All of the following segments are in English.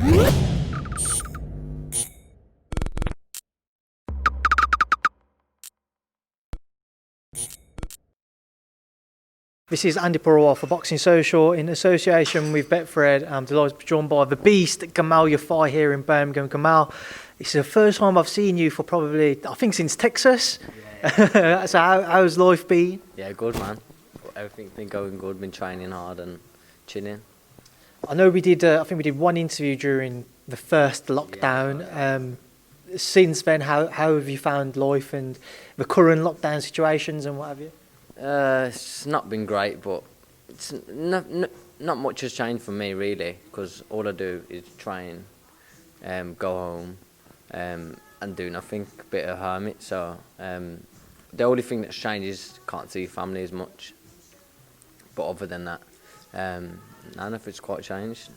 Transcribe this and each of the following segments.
This is Andi Purewal for Boxing Social in association with Betfred. I'm delighted to be joined by the beast, Gamal Yafai, here in Birmingham. Gamal, it's the first time I've seen you for probably, I think, since Texas. Yeah. So how's life been? Yeah, good, man. Everything's been going good, been training hard and chilling. I know we did, I think we did one interview during the first lockdown. Yeah. Since then, how have you found life and the current lockdown situations and what have you? It's not been great, but it's not much has changed for me really, because all I do is train, go home, and do nothing, a bit of hermit. So the only thing that's changed is can't see family as much. But other than that, none of it's quite changed.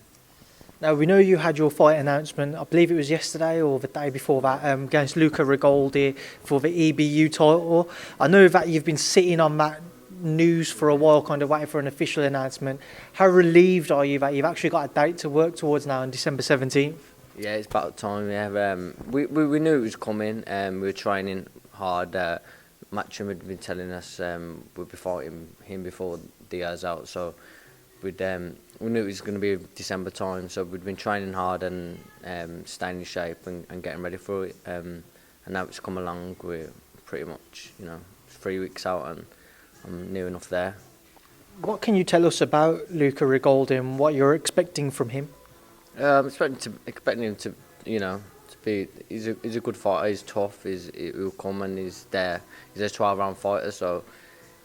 Now, we know you had your fight announcement, I believe it was yesterday or the day before that, against Luca Rigoldi for the EBU title. I know that you've been sitting on that news for a while, kind of waiting for an official announcement. How relieved are you that you've actually got a date to work towards now on December 17th? Yeah, it's about time, yeah. We knew it was coming, we were training hard. Matchroom had been telling us we'd be fighting him before the year's out, so we knew it was going to be December time, so we'd been training hard and staying in shape and getting ready for it. And now it's come along. We're pretty much, 3 weeks out, and I'm near enough there. What can you tell us about Luca Rigoldi and what you're expecting from him? I'm expecting him to be. He's a good fighter. He's tough. He'll come and he's there. He's a 12-round fighter, so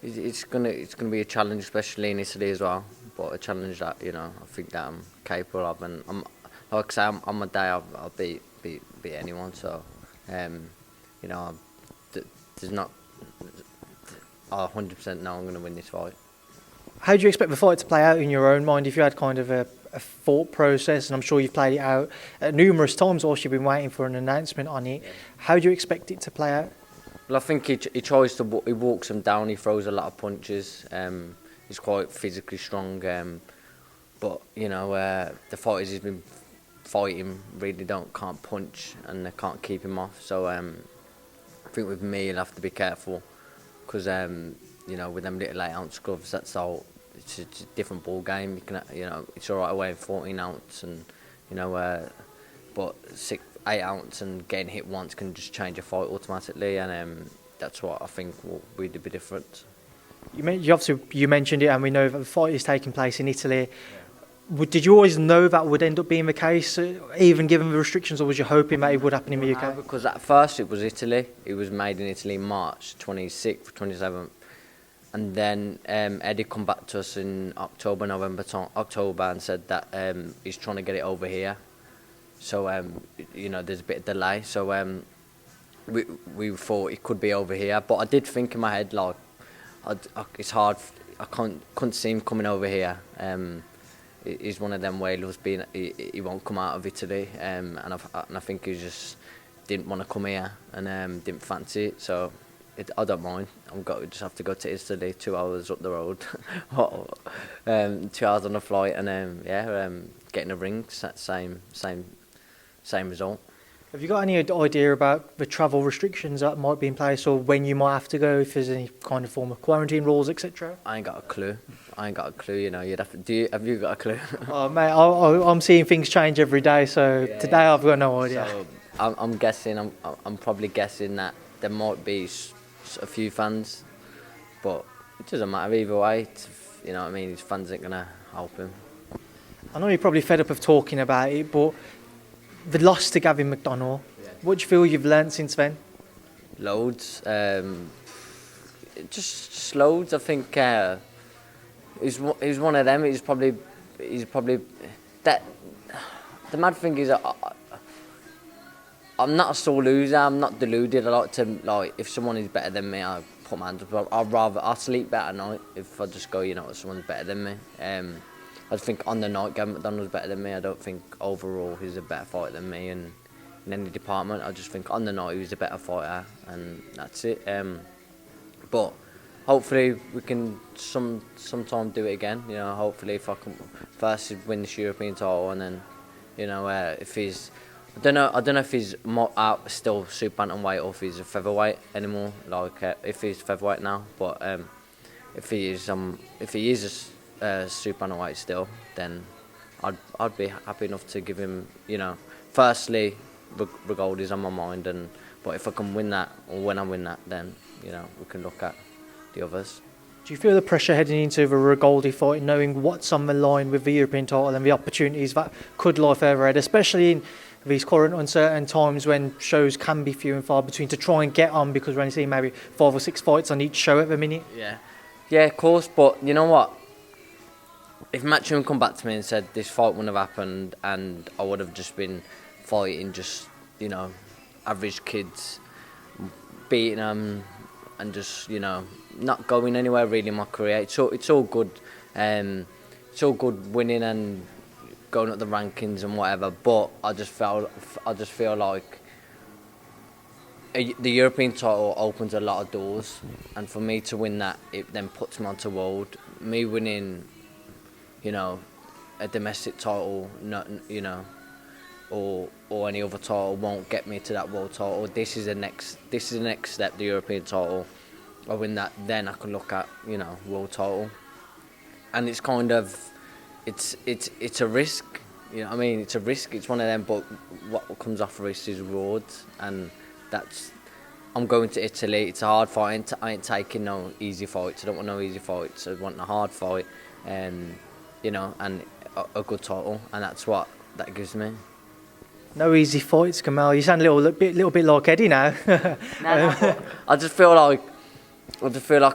it's gonna be a challenge, especially in Italy as well. But a challenge that I think that I'm capable of, and I'm like I say, on my day I'll beat anyone. So there's not 100% know I'm going to win this fight. How do you expect the fight to play out in your own mind? If you had kind of a thought process, and I'm sure you've played it out numerous times whilst you've been waiting for an announcement on it, how do you expect it to play out? Well, I think he tries to. He walks them down. He throws a lot of punches. He's quite physically strong, but the fighters he's been fighting really can't punch and they can't keep him off. So I think with me he'll have to be careful, because with them little 8-ounce gloves, it's a different ball game. You can it's all right away in 14 ounce, and but 8 ounce and getting hit once can just change a fight automatically, and that's what I think will really be different. You mentioned it, and we know that the fight is taking place in Italy. Yeah. Did you always know that would end up being the case, even given the restrictions, or was you hoping that it would happen in the UK? Because at first it was Italy. It was made in Italy March 26th, 27th. And then Eddie come back to us in October and said that he's trying to get it over here. So, there's a bit of delay. So we thought it could be over here. But I did think in my head, like, it's hard. I couldn't see him coming over here. He's one of them where he won't come out of Italy, and I think he just didn't want to come here and didn't fancy it. So I don't mind. Just have to go to Italy, 2 hours up the road, 2 hours on the flight, and getting a ring. Same result. Have you got any idea about the travel restrictions that might be in place, or when you might have to go, if there's any kind of form of quarantine rules, etc.? I ain't got a clue. You'd have to. Have you got a clue? Oh mate, I'm seeing things change every day. So yeah, today I've got no idea. So I'm guessing. I'm probably guessing that there might be a few fans, but it doesn't matter either way. You know what I mean? His fans ain't gonna help him. I know you're probably fed up of talking about it, but the loss to Gavin MacDonald, what do you feel you've learnt since then? Loads. Just loads. I think he's one of them. He's probably that. The mad thing is, I'm not a sore loser. I'm not deluded. I like to, if someone is better than me, I put my hands up. I'll sleep better at night if I just go, someone's better than me. I think on the night, Gavin MacDonald's better than me. I don't think overall he's a better fighter than me in any department. I just think on the night he was a better fighter, and that's it. But hopefully we can sometime do it again. Hopefully if I can first win this European title and then If he's, I don't know if he's more out still super bantamweight or if he's a featherweight anymore. If he's featherweight now, but if he is super bantamweight still, then I'd be happy enough to give him. Firstly, Rigoldi's on my mind, but if I can win that or when I win that, then we can look at the others. Do you feel the pressure heading into the Rigoldi fight, knowing what's on the line with the European title and the opportunities that could lie further ahead, especially in these current uncertain times when shows can be few and far between, to try and get on, because we're only seeing maybe 5 or 6 fights on each show at the minute? Yeah, of course, but you know what? If Matchroom come back to me and said this fight wouldn't have happened and I would have just been fighting just, average kids, beating them and just, not going anywhere really in my career. It's all good. It's all good winning and going up the rankings and whatever. But I just feel like the European title opens a lot of doors, and for me to win that, it then puts me onto world. Me winning, a domestic title, not or any other title won't get me to that world title. This is the next step, the European title. I win that, then I can look at world title, and it's kind of it's a risk. It's a risk. It's one of them, but what comes off risk is rewards, and I'm going to Italy. It's a hard fight. I ain't taking no easy fights. I don't want no easy fights. I want a hard fight, and a good title, and that's what that gives me. No easy fights, Gamal. You sound a little bit like Eddie now. I just feel like I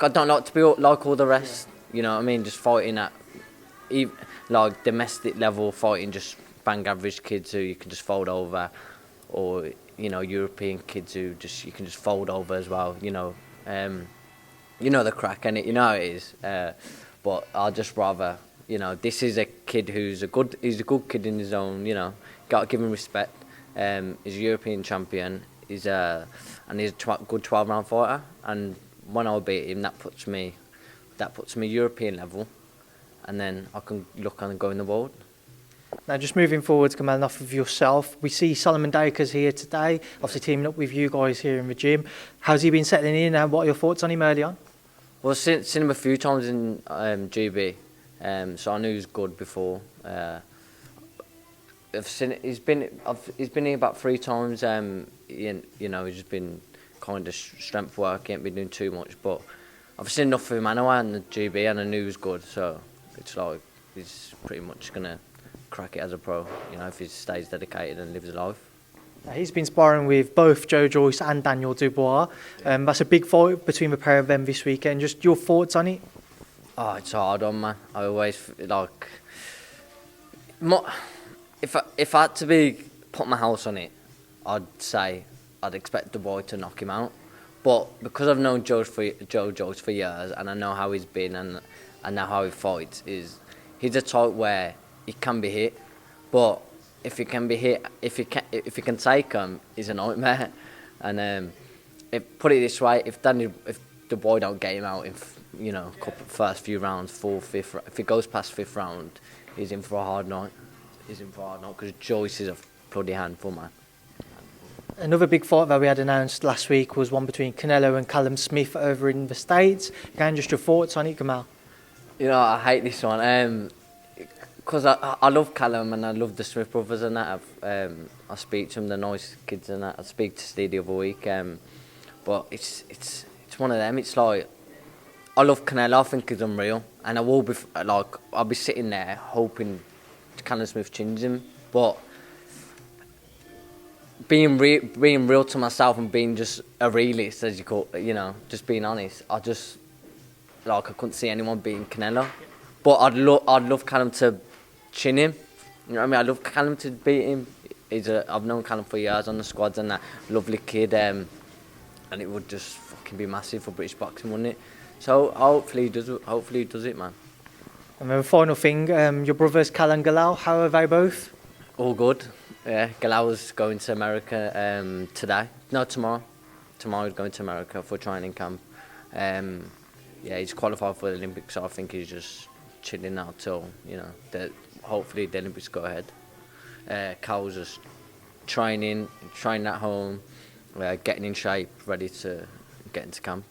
don't like to be like all the rest. Just fighting at domestic level, fighting just bang average kids who you can just fold over, or European kids who you can just fold over as well. The crack, and it how it is. But I'd just rather this is a kid he's a good kid in his own. Got to give him respect. He's a European champion. He's a good 12-round fighter, and when I beat him, that puts me European level, and then I can look and go in the world. Now, just moving forward, Gamal, enough of yourself. We see Solomon Dacres here today, obviously teaming up with you guys here in the gym. How's he been settling in, and what are your thoughts on him early on? Well, seen him a few times in GB, so I knew he was good before. He's been here about 3 times. He's just been kind of strength work. He ain't been doing too much, but I've seen enough of him anyway in the GB, and I knew he was good. So it's like he's pretty much gonna crack it as a pro. If he stays dedicated and lives a life. He's been sparring with both Joe-Joyce and Daniel Dubois. That's a big fight between the pair of them this weekend. Just your thoughts on it? Oh, it's a hard one, man. I always if I had to put my house on it, I'd say I'd expect Dubois to knock him out. But because I've known Joe-Joyce for years, and I know how he's been, and I know how he fights, he's a type where he can be hit, but if he can be hit, if he can take him, he's a nightmare. And put it this way, if Dubois don't get him out in first few rounds, 4th, 5th, if he goes past 5th round, he's in for a hard night. Because Joyce is a bloody handful, man. Another big fight that we had announced last week was one between Canelo and Callum-Smith over in the States. Again, just your thoughts on it, Gamal? I hate this one. Because I love Callum and I love the Smith brothers and that. I speak to them, the nice kids and that. I speak to Steve the other week. But it's one of them. It's like, I love Canelo. I think he's unreal. And I will be, I'll be sitting there hoping Callum-Smith chins him. But being real to myself and being just a realist, as you call it, just being honest, I couldn't see anyone beating Canelo. But I'd love Callum to chin him. I'd love Callum to beat him. I've known Callum for years on the squads and that lovely kid, and it would just fucking be massive for British boxing, wouldn't it? So hopefully he does it, man. And then the final thing, your brothers Callum and Gala, how are they both? All good. Yeah, Galal's going to America today. No, tomorrow. Tomorrow he's going to America for training camp. He's qualified for the Olympics, so I think he's just chilling out till hopefully the Olympics go ahead. Carl's just training at home, getting in shape, ready to get into camp.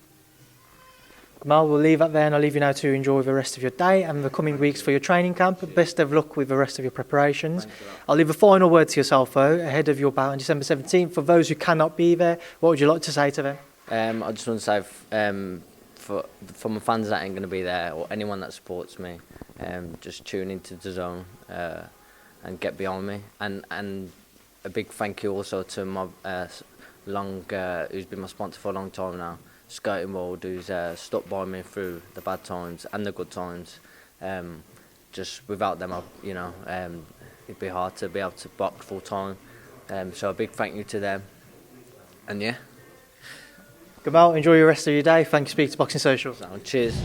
Gamal, we'll leave that there, and I'll leave you now to enjoy the rest of your day and the coming weeks for your training camp. Best of luck with the rest of your preparations. I'll leave a final word to yourself, though, ahead of your bout on December 17th. For those who cannot be there, what would you like to say to them? I just want to say, for my fans that ain't going to be there, or anyone that supports me, just tune into the zone and get behind me. And a big thank you also to my who's been my sponsor for a long time now, Skating World, who's stuck by me through the bad times and the good times. Just without them, it'd be hard to be able to box full time. So a big thank you to them. And yeah. Gamal, enjoy the rest of your day. Thank you for speaking to Boxing Social. So, cheers.